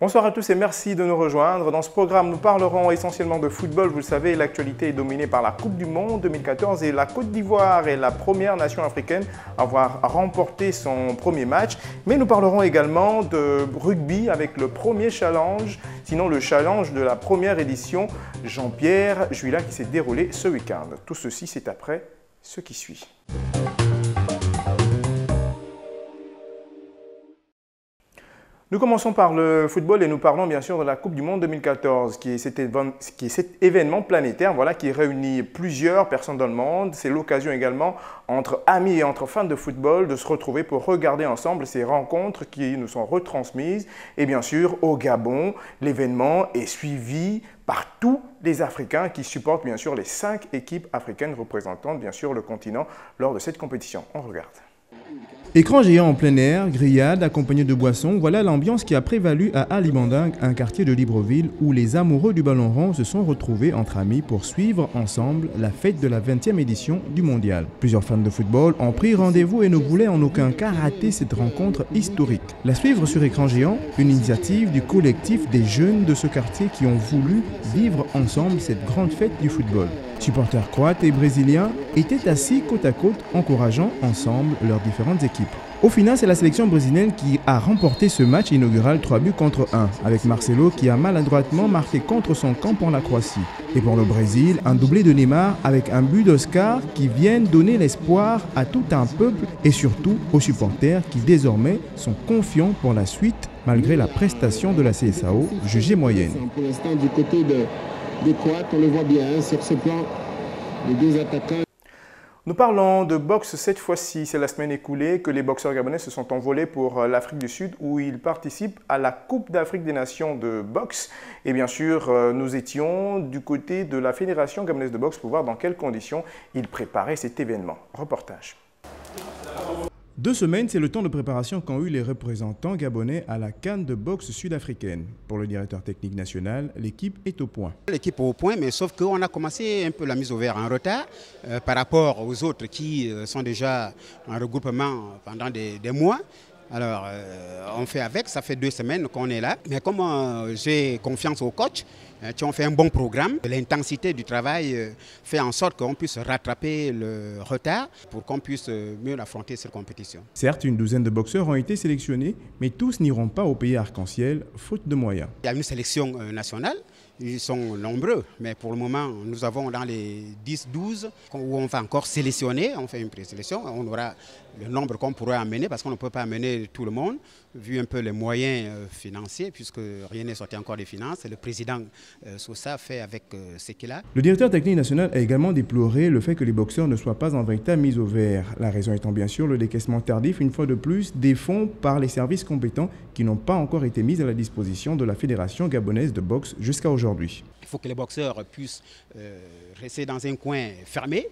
Bonsoir à tous et merci de nous rejoindre. Dans ce programme, nous parlerons essentiellement de football. Vous le savez, l'actualité est dominée par la Coupe du Monde 2014 et la Côte d'Ivoire est la première nation africaine à avoir remporté son premier match. Mais nous parlerons également de rugby avec le premier challenge, sinon le challenge de la première édition Jean-Pierre Juila qui s'est déroulé ce week-end. Tout ceci, c'est après ce qui suit. Nous commençons par le football et nous parlons bien sûr de la Coupe du Monde 2014 qui est cet événement planétaire qui réunit plusieurs personnes dans le monde. C'est l'occasion également entre amis et entre fans de football de se retrouver pour regarder ensemble ces rencontres qui nous sont retransmises. Et bien sûr, au Gabon, l'événement est suivi par tous les Africains qui supportent bien sûr les 5 équipes africaines représentant bien sûr le continent lors de cette compétition. On regarde. Écran géant en plein air, grillade accompagnée de boissons, voilà l'ambiance qui a prévalu à Ali Bandang, un quartier de Libreville où les amoureux du ballon rond se sont retrouvés entre amis pour suivre ensemble la fête de la 20e édition du mondial. Plusieurs fans de football ont pris rendez-vous et ne voulaient en aucun cas rater cette rencontre historique. La suivre sur écran géant, une initiative du collectif des jeunes de ce quartier qui ont voulu vivre ensemble cette grande fête du football. Supporters croates et brésiliens étaient assis côte à côte, encourageant ensemble leurs différentes équipes. Au final, c'est la sélection brésilienne qui a remporté ce match inaugural 3-1, avec Marcelo qui a maladroitement marqué contre son camp pour la Croatie. Et pour le Brésil, un doublé de Neymar avec un but d'Oscar qui viennent donner l'espoir à tout un peuple et surtout aux supporters qui désormais sont confiants pour la suite malgré la prestation de la CSAO jugée moyenne. Pour l'instant, du côté des Croates, on le voit bien sur ce plan, les deux attaquants. Nous parlons de boxe cette fois-ci. C'est la semaine écoulée que les boxeurs gabonais se sont envolés pour l'Afrique du Sud où ils participent à la Coupe d'Afrique des Nations de boxe. Et bien sûr, nous étions du côté de la Fédération gabonaise de boxe pour voir dans quelles conditions ils préparaient cet événement. Reportage. 2 semaines, c'est le temps de préparation qu'ont eu les représentants gabonais à la CAN de boxe sud-africaine. Pour le directeur technique national, l'équipe est au point. L'équipe est au point, mais sauf qu'on a commencé un peu la mise au vert en retard par rapport aux autres qui sont déjà en regroupement pendant des mois. Alors, on fait avec, ça fait 2 semaines qu'on est là. Mais comme j'ai confiance au coach, qui ont fait un bon programme, l'intensité du travail fait en sorte qu'on puisse rattraper le retard pour qu'on puisse mieux affronter cette compétition. Certes, une douzaine de boxeurs ont été sélectionnés, mais tous n'iront pas au pays arc-en-ciel, faute de moyens. Il y a une sélection nationale. Ils sont nombreux, mais pour le moment, nous avons dans les 10-12 où on va encore sélectionner, on fait une présélection, on aura le nombre qu'on pourrait amener parce qu'on ne peut pas amener tout le monde, vu un peu les moyens financiers, puisque rien n'est sorti encore des finances. Le président Sousa fait avec ce qu'il a. Le directeur technique national a également déploré le fait que les boxeurs ne soient pas en véritable mise au vert. La raison étant bien sûr le décaissement tardif, une fois de plus, des fonds par les services compétents qui n'ont pas encore été mis à la disposition de la Fédération gabonaise de boxe jusqu'à aujourd'hui. Il faut que les boxeurs puissent rester dans un coin fermé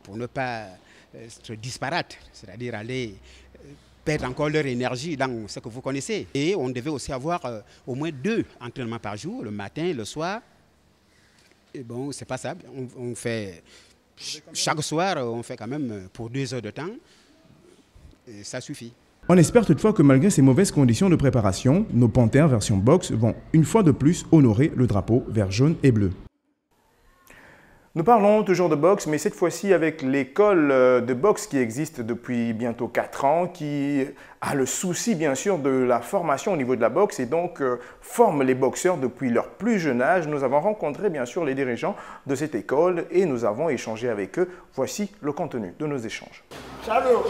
pour ne pas être disparates, c'est-à-dire aller perdre encore leur énergie dans ce que vous connaissez. Et on devait aussi avoir au moins 2 entraînements par jour, le matin, le soir. Et bon, c'est pas ça. On fait chaque soir, on fait quand même pour 2 heures de temps. Et ça suffit. On espère toutefois que malgré ces mauvaises conditions de préparation, nos Panthères version boxe vont une fois de plus honorer le drapeau vert, jaune et bleu. Nous parlons toujours de boxe, mais cette fois-ci avec l'école de boxe qui existe depuis bientôt 4 ans, qui a le souci bien sûr de la formation au niveau de la boxe et donc forme les boxeurs depuis leur plus jeune âge. Nous avons rencontré bien sûr les dirigeants de cette école et nous avons échangé avec eux. Voici le contenu de nos échanges. Ciao,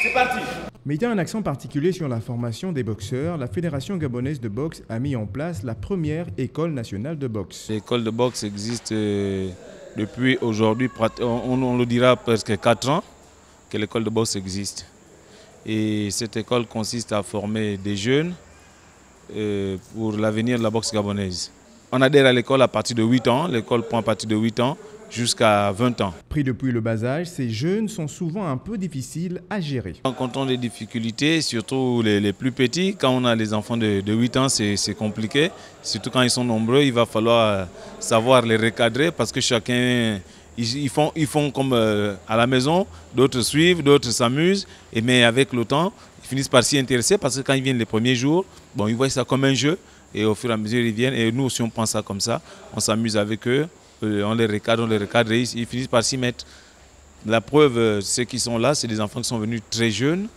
c'est parti. Mettant un accent particulier sur la formation des boxeurs, la Fédération gabonaise de boxe a mis en place la première école nationale de boxe. L'école de boxe existe depuis aujourd'hui, on le dira presque 4 ans que l'école de boxe existe. Et cette école consiste à former des jeunes pour l'avenir de la boxe gabonaise. On adhère à l'école à partir de 8 ans, l'école prend à partir de 8 ans jusqu'à 20 ans. Pris depuis le bas âge, ces jeunes sont souvent un peu difficiles à gérer. En comptant les difficultés, surtout les plus petits, quand on a les enfants de 8 ans, c'est compliqué. Surtout quand ils sont nombreux, il va falloir savoir les recadrer parce que chacun ils font comme à la maison, d'autres suivent, d'autres s'amusent, mais avec le temps, ils finissent par s'y intéresser parce que quand ils viennent les premiers jours, bon, ils voient ça comme un jeu et au fur et à mesure ils viennent et nous aussi on pense ça comme ça, on s'amuse avec eux, on les recadre et ils finissent par s'y mettre. La preuve, ceux qui sont là, c'est des enfants qui sont venus très jeunes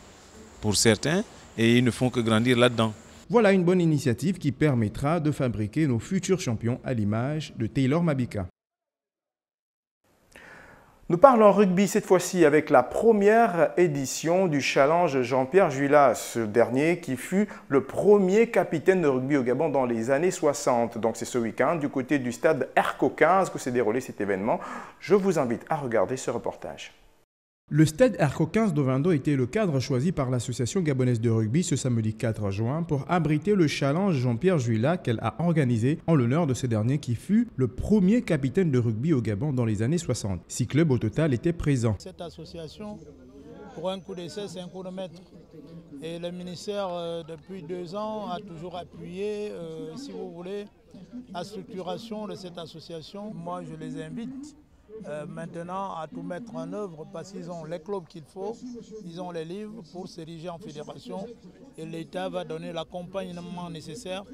pour certains et ils ne font que grandir là-dedans. Voilà une bonne initiative qui permettra de fabriquer nos futurs champions à l'image de Taylor Mabika. Nous parlons rugby cette fois-ci avec la première édition du challenge Jean-Pierre Juillat, ce dernier qui fut le premier capitaine de rugby au Gabon dans les années 60. Donc c'est ce week-end du côté du stade Erco 15 que s'est déroulé cet événement. Je vous invite à regarder ce reportage. Le stade Erco 15 d'Ovando était le cadre choisi par l'Association gabonaise de rugby ce samedi 4 juin pour abriter le challenge Jean-Pierre Juillat qu'elle a organisé en l'honneur de ce dernier qui fut le premier capitaine de rugby au Gabon dans les années 60. 6 clubs au total étaient présents. Cette association, pour un coup d'essai, c'est un coup de maître. Et le ministère, depuis 2 ans, a toujours appuyé, si vous voulez, la structuration de cette association. Moi, je les invite maintenant à tout mettre en œuvre parce qu'ils ont les clubs qu'il faut, ils ont les livres pour s'ériger en fédération et l'État va donner l'accompagnement nécessaire,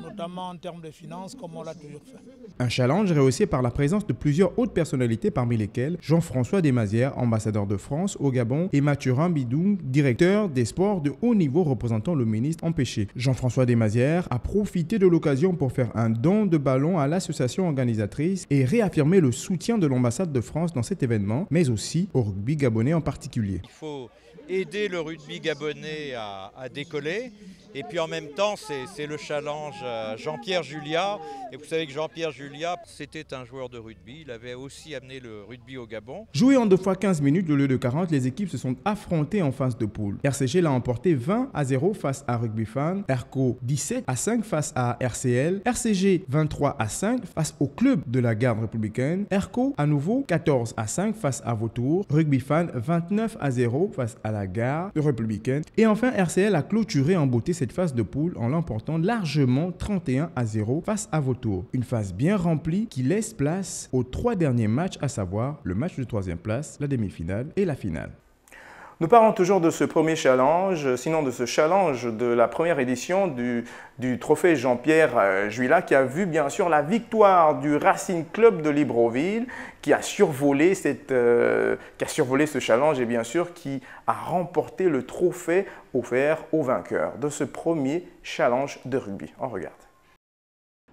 notamment en termes de finances, comme on l'a toujours fait. Un challenge rehaussé par la présence de plusieurs hautes personnalités parmi lesquelles Jean-François Desmazières, ambassadeur de France au Gabon, et Mathurin Bidoung, directeur des sports de haut niveau représentant le ministre empêché. Jean-François Desmazières a profité de l'occasion pour faire un don de ballon à l'association organisatrice et réaffirmer le soutien de l'ambassade de France dans cet événement, mais aussi au rugby gabonais en particulier. Il faut aider le rugby gabonais à décoller. Et puis en même temps, c'est le challenge Jean-Pierre Juillat. Et vous savez que Jean-Pierre Juillat, c'était un joueur de rugby. Il avait aussi amené le rugby au Gabon. Joué en 2 fois 15 minutes au lieu de 40, les équipes se sont affrontées en phase de poule. RCG l'a emporté 20-0 face à Rugby Fan, Erco 17-5 face à RCL, RCG 23-5 face au club de la garde républicaine, Erco à nouveau 14-5 face à Vautour, Rugby Fan 29-0 face à la garde républicaine et enfin RCL a clôturé en beauté cette phase de poule en l'emportant largement 31-0 face à Vautour. Une phase bien remplie qui laisse place aux 3 derniers matchs, à savoir le match de 3e place, la demi-finale et la finale. Nous parlons toujours de ce premier challenge, sinon de ce challenge de la première édition du trophée Jean-Pierre Juillat qui a vu bien sûr la victoire du Racing Club de Libreville qui a survolé ce challenge et bien sûr qui a remporté le trophée offert aux vainqueurs de ce premier challenge de rugby. On regarde.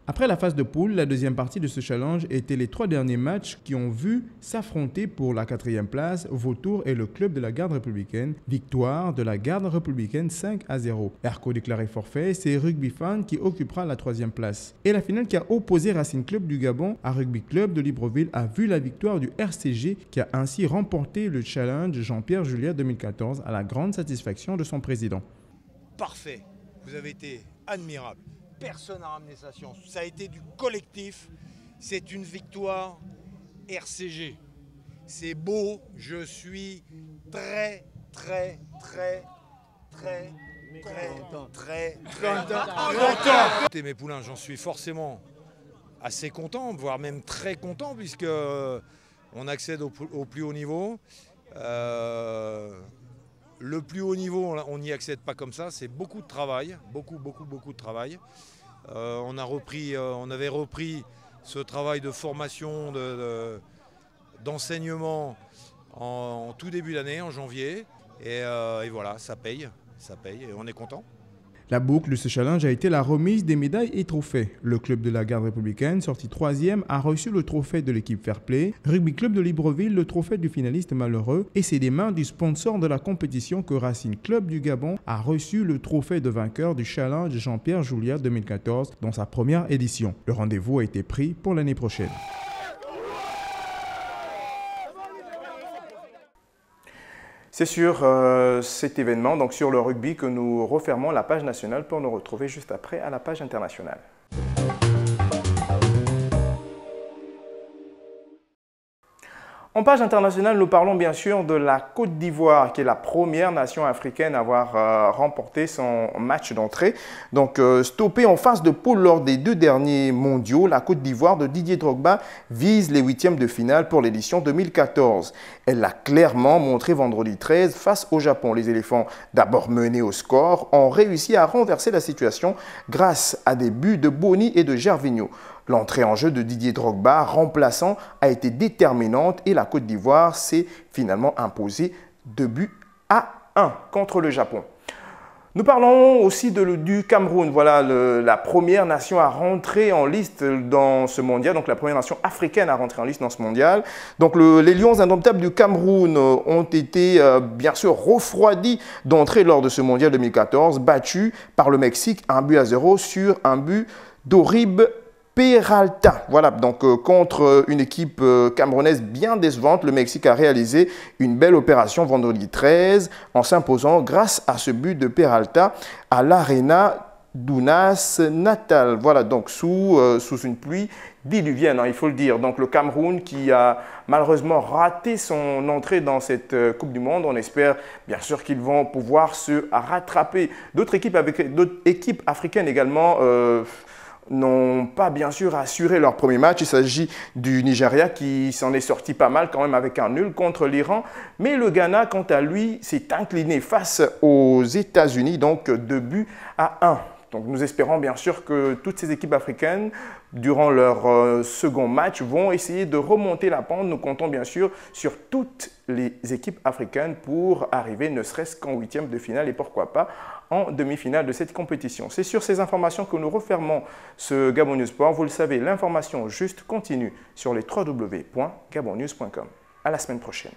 Après la phase de poule, la deuxième partie de ce challenge était les 3 derniers matchs qui ont vu s'affronter pour la 4e place Vautour et le club de la garde républicaine. Victoire de la garde républicaine 5-0. Erco déclaré forfait, c'est Rugby Fan qui occupera la 3e place. Et la finale qui a opposé Racing Club du Gabon à Rugby Club de Libreville a vu la victoire du RCG qui a ainsi remporté le challenge Jean-Pierre Juillat 2014 à la grande satisfaction de son président. Parfait, vous avez été admirable. Personne n'a ramené sa science. Ça a été du collectif. C'est une victoire RCG. C'est beau. Je suis très content. Mes poulains, j'en suis forcément assez content, voire même très content, puisque on accède au plus haut niveau. Le plus haut niveau, on n'y accède pas comme ça, c'est beaucoup de travail, beaucoup de travail. On avait repris ce travail de formation, d'enseignement en tout début d'année, en janvier. Et voilà, ça paye et on est content. La boucle de ce challenge a été la remise des médailles et trophées. Le club de la garde républicaine, sorti 3e, a reçu le trophée de l'équipe Fair Play. Rugby Club de Libreville, le trophée du finaliste malheureux. Et c'est des mains du sponsor de la compétition que Racing Club du Gabon a reçu le trophée de vainqueur du challenge Jean-Pierre Juillat 2014 dans sa première édition. Le rendez-vous a été pris pour l'année prochaine. C'est sur cet événement, donc sur le rugby, que nous refermons la page nationale pour nous retrouver juste après à la page internationale. En page internationale, nous parlons bien sûr de la Côte d'Ivoire, qui est la première nation africaine à avoir remporté son match d'entrée. Donc, stoppée en phase de poule lors des 2 derniers mondiaux, la Côte d'Ivoire de Didier Drogba vise les 8e de finale pour l'édition 2014. Elle l'a clairement montré vendredi 13 face au Japon. Les éléphants, d'abord menés au score, ont réussi à renverser la situation grâce à des buts de Boni et de Gervinho. L'entrée en jeu de Didier Drogba, remplaçant, a été déterminante et la Côte d'Ivoire s'est finalement imposée 2-1 contre le Japon. Nous parlons aussi du Cameroun, voilà la première nation à rentrer en liste dans ce mondial, donc la première nation africaine à rentrer en liste dans ce mondial. Donc les Lions indomptables du Cameroun ont été bien sûr refroidis d'entrée lors de ce mondial 2014, battus par le Mexique 1-0 sur un but d'Oribe Peralta. Voilà, donc contre une équipe camerounaise bien décevante, le Mexique a réalisé une belle opération vendredi 13 en s'imposant grâce à ce but de Peralta à l'Arena Dounas Natal. Voilà, donc sous une pluie diluvienne, il faut le dire. Donc le Cameroun qui a malheureusement raté son entrée dans cette Coupe du Monde. On espère bien sûr qu'ils vont pouvoir se rattraper. D'autres équipes africaines également n'ont pas bien sûr assuré leur premier match. Il s'agit du Nigeria qui s'en est sorti pas mal quand même avec un nul contre l'Iran. Mais le Ghana, quant à lui, s'est incliné face aux États-Unis, donc 2-1. Donc nous espérons bien sûr que toutes ces équipes africaines, durant leur second match, vont essayer de remonter la pente. Nous comptons bien sûr sur toutes les équipes africaines pour arriver ne serait-ce qu'en 8e de finale et pourquoi pas en demi-finale de cette compétition. C'est sur ces informations que nous refermons ce Gabon News Sport. Vous le savez, l'information juste continue sur les www.gabonnews.com. À la semaine prochaine.